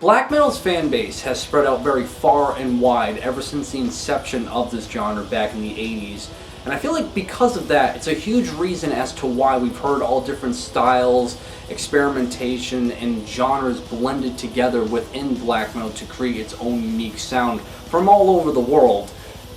Black metal's fan base has spread out very far and wide ever since the inception of this genre back in the 80s. And I feel like because of that, it's a huge reason as to why we've heard all different styles, experimentation, and genres blended together within black metal to create its own unique sound from all over the world.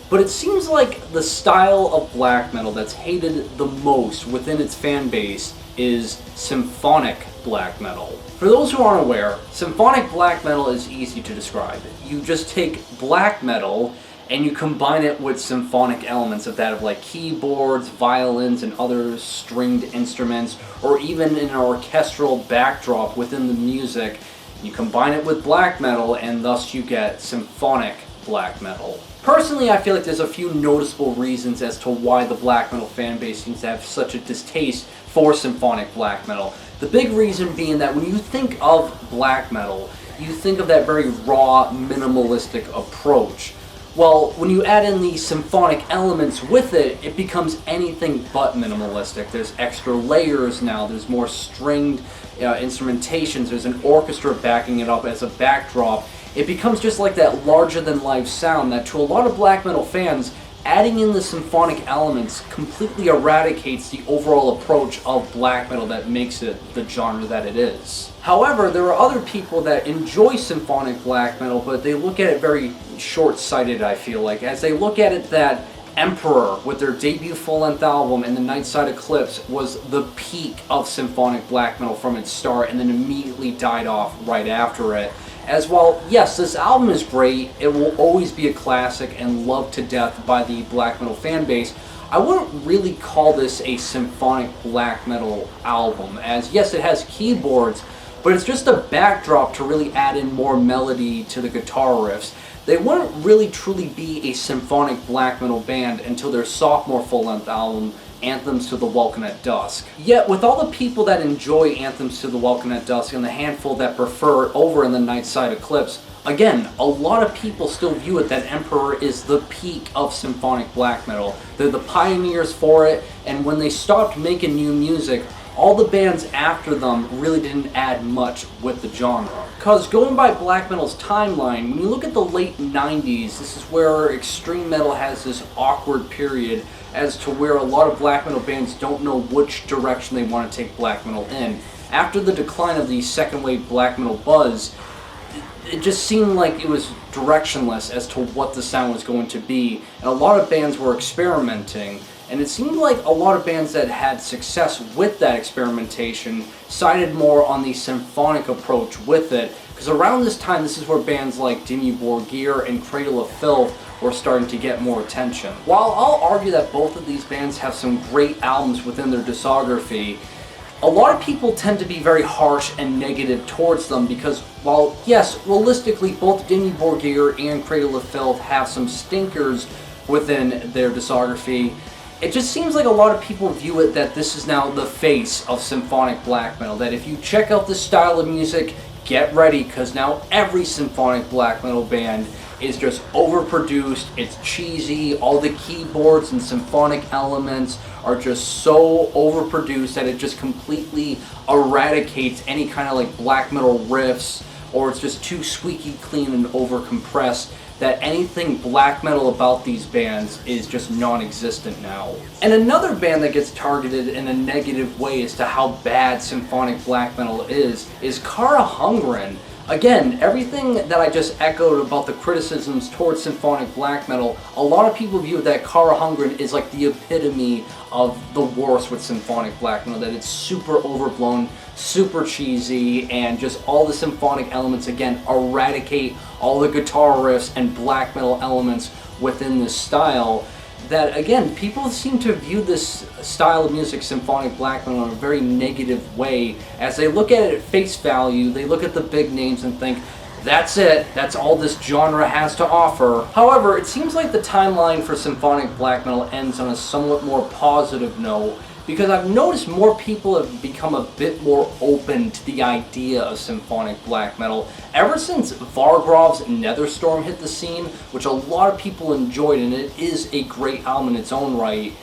But it seems like the style of black metal that's hated the most within its fan base is symphonic black metal. For those who aren't aware, symphonic black metal is easy to describe. You just take black metal and you combine it with symphonic elements of that of like keyboards, violins, and other stringed instruments, or even an orchestral backdrop within the music. You combine it with black metal and thus you get symphonic black metal. Personally, I feel like there's a few noticeable reasons as to why the black metal fan base seems to have such a distaste for symphonic black metal. The big reason being that when you think of black metal, you think of that very raw, minimalistic approach. Well, when you add in the symphonic elements with it, it becomes anything but minimalistic. There's extra layers now, there's more stringed instrumentations, there's an orchestra backing it up as a backdrop. It becomes just like that larger-than-life sound that to a lot of black metal fans, adding in the symphonic elements completely eradicates the overall approach of black metal that makes it the genre that it is. However, there are other people that enjoy symphonic black metal, but they look at it very short-sighted, I feel like. As they look at it that Emperor, with their debut full-length album and the Nightside Eclipse, was the peak of symphonic black metal from its start and then immediately died off right after it. As well, yes, this album is great, it will always be a classic and loved to death by the black metal fan base. I wouldn't really call this a symphonic black metal album, as yes, it has keyboards, but it's just a backdrop to really add in more melody to the guitar riffs. They wouldn't really truly be a symphonic black metal band until their sophomore full-length album, Anthems to the Welkin at Dusk. Yet, with all the people that enjoy Anthems to the Welkin at Dusk and the handful that prefer it over in the Nightside Eclipse, again, a lot of people still view it that Emperor is the peak of symphonic black metal. They're the pioneers for it, and when they stopped making new music, all the bands after them really didn't add much with the genre. Because going by black metal's timeline, when you look at the late 90s, this is where extreme metal has this awkward period as to where a lot of black metal bands don't know which direction they want to take black metal in. After the decline of the second wave black metal buzz, it just seemed like it was directionless as to what the sound was going to be, and a lot of bands were experimenting, and it seemed like a lot of bands that had success with that experimentation sided more on the symphonic approach with it, because around this time, this is where bands like Dimmu Borgir and Cradle of Filth were starting to get more attention. While I'll argue that both of these bands have some great albums within their discography, a lot of people tend to be very harsh and negative towards them because, while yes, realistically both Dimmu Borgir and Cradle of Filth have some stinkers within their discography, it just seems like a lot of people view it that this is now the face of symphonic black metal, that if you check out this style of music, get ready, because now every symphonic black metal band is just overproduced, it's cheesy, all the keyboards and symphonic elements are just so overproduced that it just completely eradicates any kind of like black metal riffs, or it's just too squeaky clean and overcompressed that anything black metal about these bands is just non-existent now. And another band that gets targeted in a negative way as to how bad symphonic black metal is Carach. Again, everything that I just echoed about the criticisms towards symphonic black metal, a lot of people view that Carach is like the epitome of the worst with symphonic black metal, that it's super overblown, super cheesy, and just all the symphonic elements, again, eradicate all the guitar riffs and black metal elements within this style. That, again, people seem to view this style of music, symphonic black metal, in a very negative way. As they look at it at face value, they look at the big names and think, that's it, that's all this genre has to offer. However, it seems like the timeline for symphonic black metal ends on a somewhat more positive note, because I've noticed more people have become a bit more open to the idea of symphonic black metal ever since Vargrav's Netherstorm hit the scene, which a lot of people enjoyed, and it is a great album in its own right.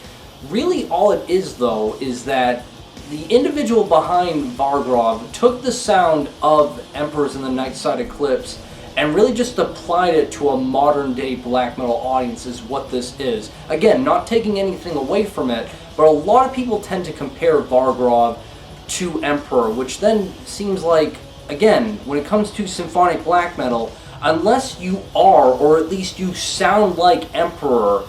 Really all it is, though, is that the individual behind Vargrav took the sound of Emperors in the Nightside Eclipse and really just applied it to a modern day black metal audience is what this is. Again, not taking anything away from it, but a lot of people tend to compare Vargrav to Emperor, which then seems like, again, when it comes to symphonic black metal, unless you are, or at least you sound like Emperor,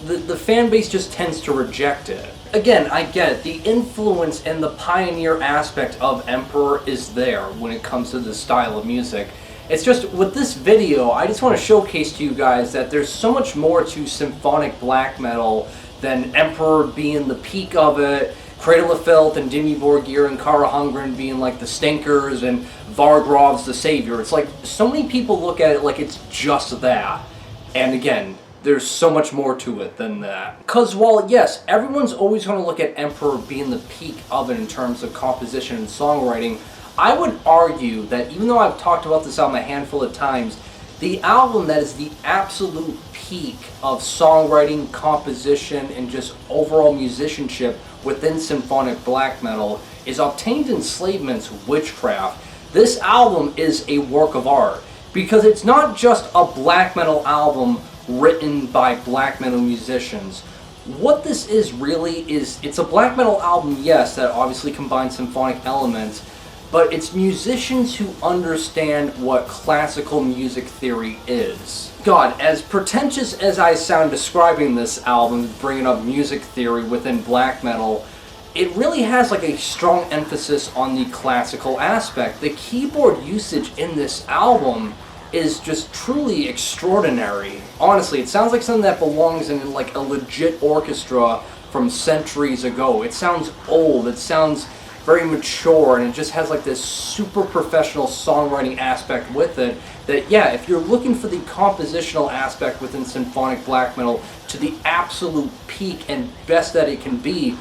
the fan base just tends to reject it. Again, I get it. The influence and the pioneer aspect of Emperor is there when it comes to this style of music. It's just, with this video, I just want to showcase to you guys that there's so much more to symphonic black metal than Emperor being the peak of it, Cradle of Filth and Dimmu Borgir and Carach Angren being like the stinkers, and Vargrav's the savior. It's like, so many people look at it like it's just that. And again, there's so much more to it than that. Because while, yes, everyone's always going to look at Emperor being the peak of it in terms of composition and songwriting, I would argue that even though I've talked about this album a handful of times, the album that is the absolute peak of songwriting, composition, and just overall musicianship within symphonic black metal is Hecate Enslavement's Witchcraft. This album is a work of art because it's not just a black metal album written by black metal musicians. What this is really is, it's a black metal album, yes, that obviously combines symphonic elements, but it's musicians who understand what classical music theory is. God, as pretentious as I sound describing this album, bringing up music theory within black metal, it really has like a strong emphasis on the classical aspect. The keyboard usage in this album is just truly extraordinary. Honestly, it sounds like something that belongs in like a legit orchestra from centuries ago. It sounds old, it sounds very mature, and it just has like this super professional songwriting aspect with it that, yeah, if you're looking for the compositional aspect within symphonic black metal to the absolute peak and best that it can be,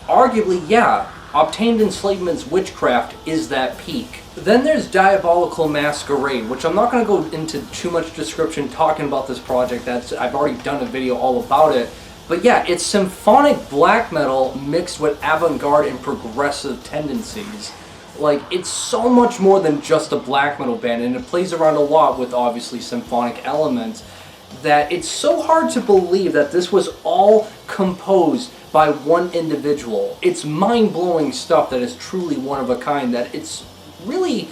arguably, yeah, Hecate Enslavement's Witchcraft is that peak. Then there's Diabolical Masquerade, which I'm not going to go into too much description talking about this project. I've already done a video all about it. But yeah, it's symphonic black metal mixed with avant-garde and progressive tendencies. Like, it's so much more than just a black metal band, and it plays around a lot with obviously symphonic elements, that it's so hard to believe that this was all composed by one individual. It's mind-blowing stuff that is truly one of a kind, that it's really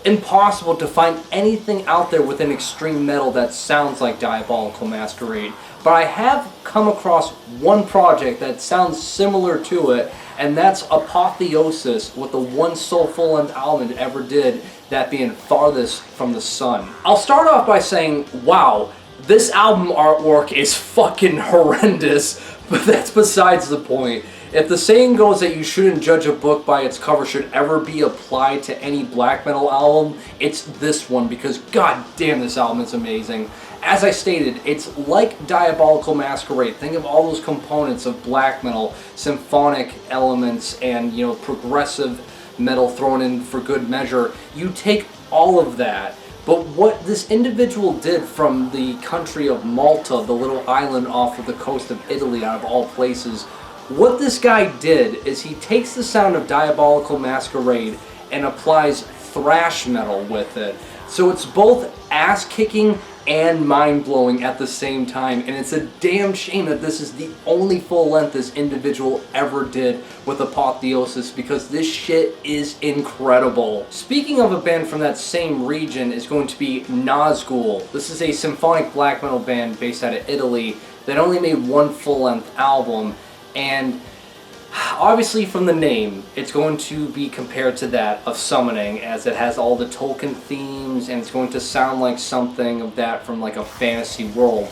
impossible to find anything out there within extreme metal that sounds like Diabolical Masquerade. But I have come across one project that sounds similar to it, and that's Apotheosis, with the one sole full-length album it ever did, that being Farthest from the Sun. I'll start off by saying, wow, this album artwork is fucking horrendous, but that's besides the point. If the saying goes that you shouldn't judge a book by its cover should ever be applied to any black metal album, it's this one, because god damn, this album is amazing. As I stated, it's like Diabolical Masquerade. Think of all those components of black metal, symphonic elements, and, you know, progressive metal thrown in for good measure. You take all of that, but what this individual did from the country of Malta, the little island off of the coast of Italy, out of all places, what this guy did is he takes the sound of Diabolical Masquerade and applies thrash metal with it. So it's both ass-kicking and mind-blowing at the same time, and it's a damn shame that this is the only full length this individual ever did with Apotheosis, because this shit is incredible. Speaking of a band from that same region is going to be Nazgul. This is a symphonic black metal band based out of Italy that only made one full-length album, and obviously from the name, it's going to be compared to that of Summoning, as it has all the Tolkien themes, and it's going to sound like something of that from like a fantasy world.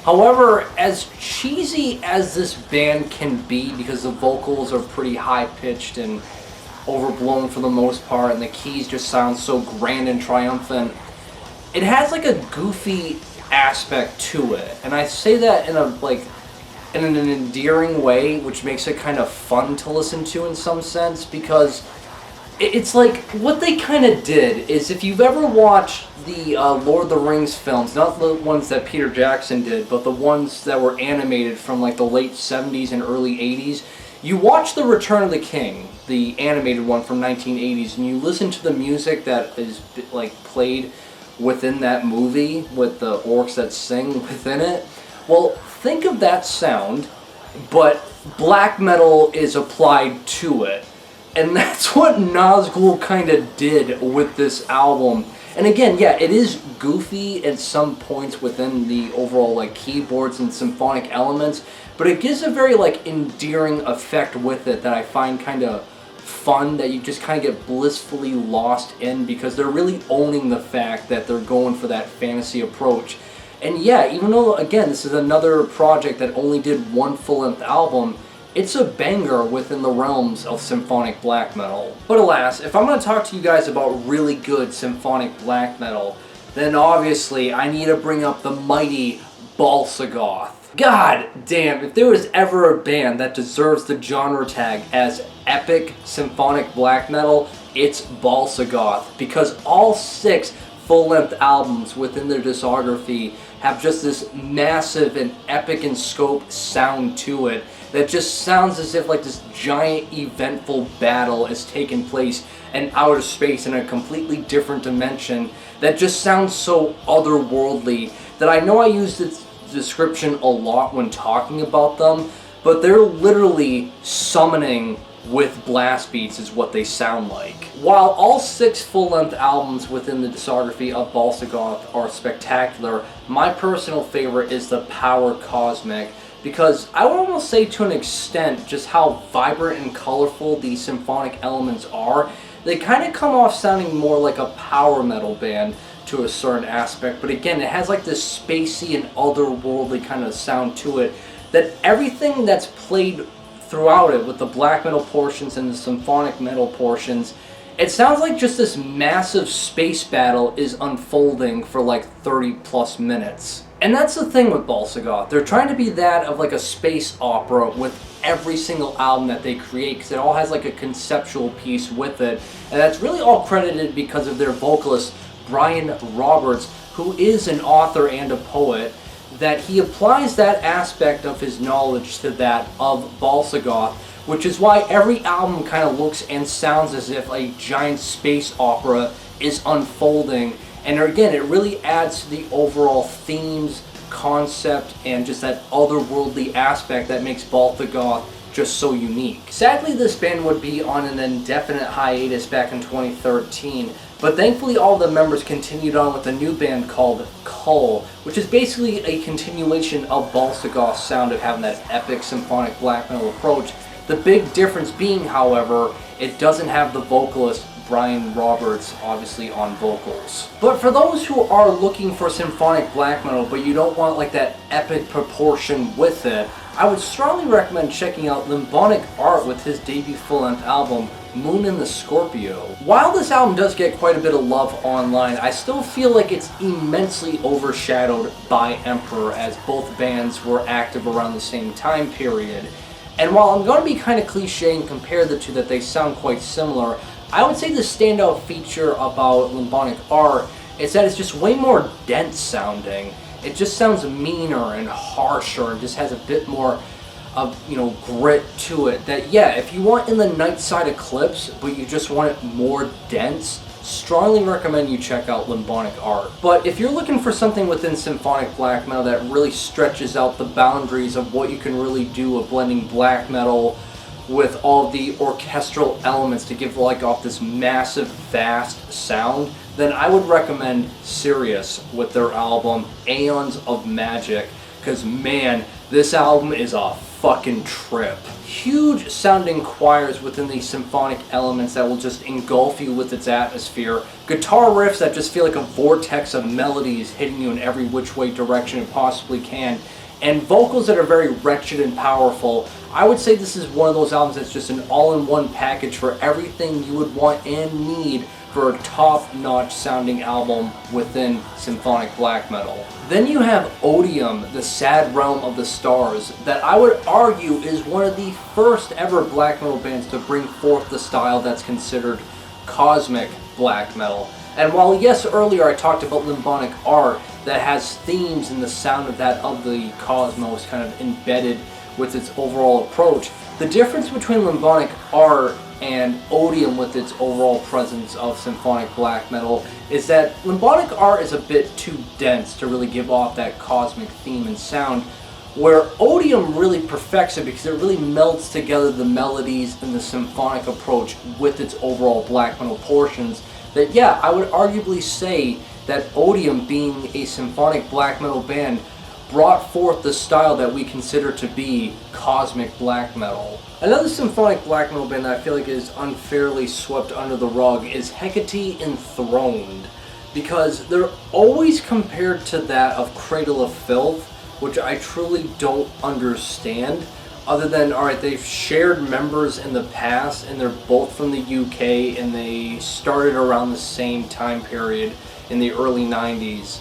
However, as cheesy as this band can be, because the vocals are pretty high-pitched and overblown for the most part, and the keys just sound so grand and triumphant, it has like a goofy aspect to it. And I say that in an endearing way, which makes it kind of fun to listen to in some sense, because it's like, what they kind of did is, if you've ever watched the Lord of the Rings films, not the ones that Peter Jackson did, but the ones that were animated from like the late 70s and early 80s, You watch The Return of the King, the animated one from 1980s, and you listen to the music that is like played within that movie with the orcs that sing within it. Well, think of that sound, but black metal is applied to it. And that's what Nazgul kind of did with this album. And again, yeah, it is goofy at some points within the overall like keyboards and symphonic elements, but it gives a very like endearing effect with it that I find kind of fun, that you just kind of get blissfully lost in, because they're really owning the fact that they're going for that fantasy approach. And yeah, even though again this is another project that only did one full-length album, it's a banger within the realms of symphonic black metal. But alas, if I'm going to talk to you guys about really good symphonic black metal, then obviously I need to bring up the mighty Bal-Sagoth. God damn, if there was ever a band that deserves the genre tag as epic symphonic black metal, it's Bal-Sagoth, because all 6 full-length albums within their discography have just this massive and epic in scope sound to it that just sounds as if like this giant eventful battle is taking place in outer space in a completely different dimension that just sounds so otherworldly that I know I use this description a lot when talking about them, but they're literally summoning with blast beats is what they sound like. While all 6 full-length albums within the discography of Bal-Sagoth are spectacular, my personal favorite is the Power Cosmic, because I would almost say to an extent just how vibrant and colorful these symphonic elements are, they kind of come off sounding more like a power metal band to a certain aspect, but again, it has like this spacey and otherworldly kind of sound to it, that everything that's played throughout it with the black metal portions and the symphonic metal portions, it sounds like just this massive space battle is unfolding for like 30 plus minutes. And that's the thing with Bal-Sagoth. They're trying to be that of like a space opera with every single album that they create, because it all has like a conceptual piece with it, and that's really all credited because of their vocalist Brian Roberts, who is an author and a poet, that he applies that aspect of his knowledge to that of Bal-Sagoth, which is why every album kind of looks and sounds as if a giant space opera is unfolding. And again, it really adds to the overall themes, concept, and just that otherworldly aspect that makes Bal-Sagoth just so unique. Sadly, this band would be on an indefinite hiatus back in 2013, but thankfully all the members continued on with a new band called Kull, which is basically a continuation of Bal-Sagoth's sound of having that epic symphonic black metal approach. The big difference being, however, it doesn't have the vocalist Brian Roberts obviously on vocals. But for those who are looking for symphonic black metal but you don't want like that epic proportion with it, I would strongly recommend checking out Limbonic Art with his debut full-length album, Moon in the Scorpio. While this album does get quite a bit of love online, I still feel like it's immensely overshadowed by Emperor, as both bands were active around the same time period. And while I'm going to be kind of cliche and compare the two, that they sound quite similar, I would say the standout feature about Limbonic Art is that it's just way more dense sounding. It just sounds meaner and harsher and just has a bit more of, grit to it. That, yeah, if you want In the Night Side Eclipse, but you just want it more dense, strongly recommend you check out Limbonic Art. But if you're looking for something within symphonic black metal that really stretches out the boundaries of what you can really do of blending black metal with all the orchestral elements to give like off this massive, vast sound, then I would recommend Sirius with their album Aeons of Magic, because man, this album is a fucking trip. Huge sounding choirs within these symphonic elements that will just engulf you with its atmosphere. Guitar riffs that just feel like a vortex of melodies hitting you in every which way direction it possibly can. And vocals that are very wretched and powerful. I would say this is one of those albums that's just an all-in-one package for everything you would want and need for a top-notch sounding album within symphonic black metal. Then you have Odium, the Sad Realm of the Stars, that I would argue is one of the first ever black metal bands to bring forth the style that's considered cosmic black metal. And while yes, earlier I talked about Limbonic Art that has themes and the sound of that of the cosmos kind of embedded with its overall approach. The difference between Limbonic Art and Odium with its overall presence of symphonic black metal is that Limbonic Art is a bit too dense to really give off that cosmic theme and sound, where Odium really perfects it because it really melds together the melodies and the symphonic approach with its overall black metal portions. That, yeah, I would arguably say that Odium, being a symphonic black metal band, brought forth the style that we consider to be cosmic black metal. Another symphonic black metal band that I feel like is unfairly swept under the rug is Hecate Enthroned, because they're always compared to that of Cradle of Filth, which I truly don't understand, other than, alright, they've shared members in the past and they're both from the UK and they started around the same time period in the early 90s.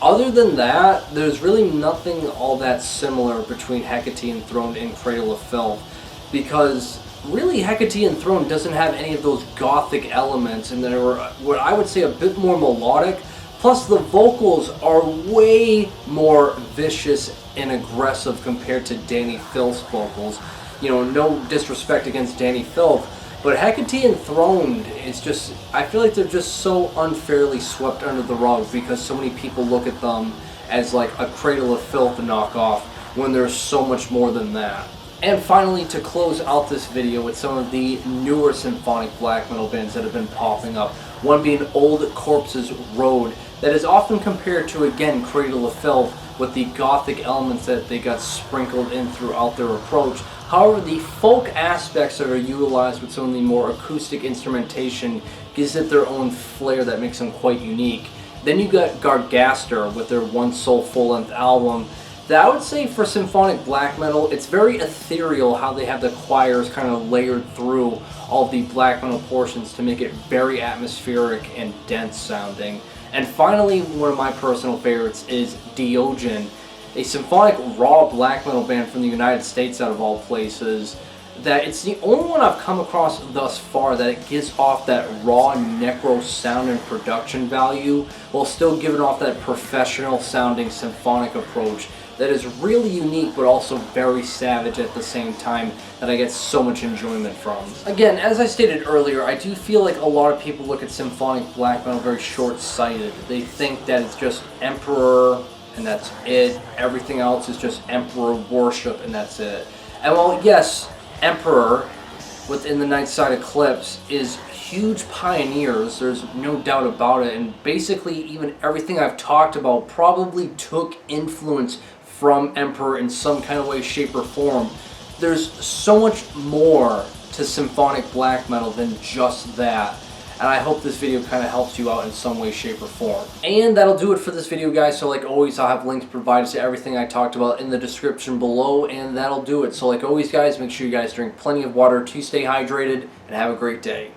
Other than that, there's really nothing all that similar between Hecate Enthroned and Cradle of Filth, because really Hecate Enthroned doesn't have any of those gothic elements, and they're what I would say a bit more melodic, plus the vocals are way more vicious and aggressive compared to Danny Filth's vocals. You know, no disrespect against Danny Filth, but Hecate Enthroned is just, I feel like they're just so unfairly swept under the rug because so many people look at them as like a Cradle of Filth knockoff when there's so much more than that. And finally, to close out this video with some of the newer symphonic black metal bands that have been popping up, one being Old Corpse's Road, that is often compared to, again, Cradle of Filth, with the gothic elements that they got sprinkled in throughout their approach. However, the folk aspects that are utilized with some of the more acoustic instrumentation gives it their own flair that makes them quite unique. Then you got Gardsghastr with their One Soul full-length album. That I would say for symphonic black metal, it's very ethereal how they have the choirs kind of layered through all the black metal portions to make it very atmospheric and dense sounding. And finally, one of my personal favorites is Deogen, a symphonic raw black metal band from the United States out of all places, that it's the only one I've come across thus far that it gives off that raw necro sound and production value while still giving off that professional sounding symphonic approach that is really unique but also very savage at the same time, that I get so much enjoyment from. Again, as I stated earlier, I do feel like a lot of people look at symphonic black metal very short-sighted. They think that it's just Emperor and that's it. Everything else is just Emperor worship and that's it. And while yes, Emperor within the Night Side Eclipse is huge pioneers, there's no doubt about it, and basically even everything I've talked about probably took influence from Emperor in some kind of way, shape, or form. There's so much more to symphonic black metal than just that, and I hope this video kind of helps you out in some way, shape, or form. And that'll do it for this video, guys. So like always, I'll have links provided to everything I talked about in the description below, and that'll do it. So like always, guys, make sure you guys drink plenty of water to stay hydrated, and have a great day.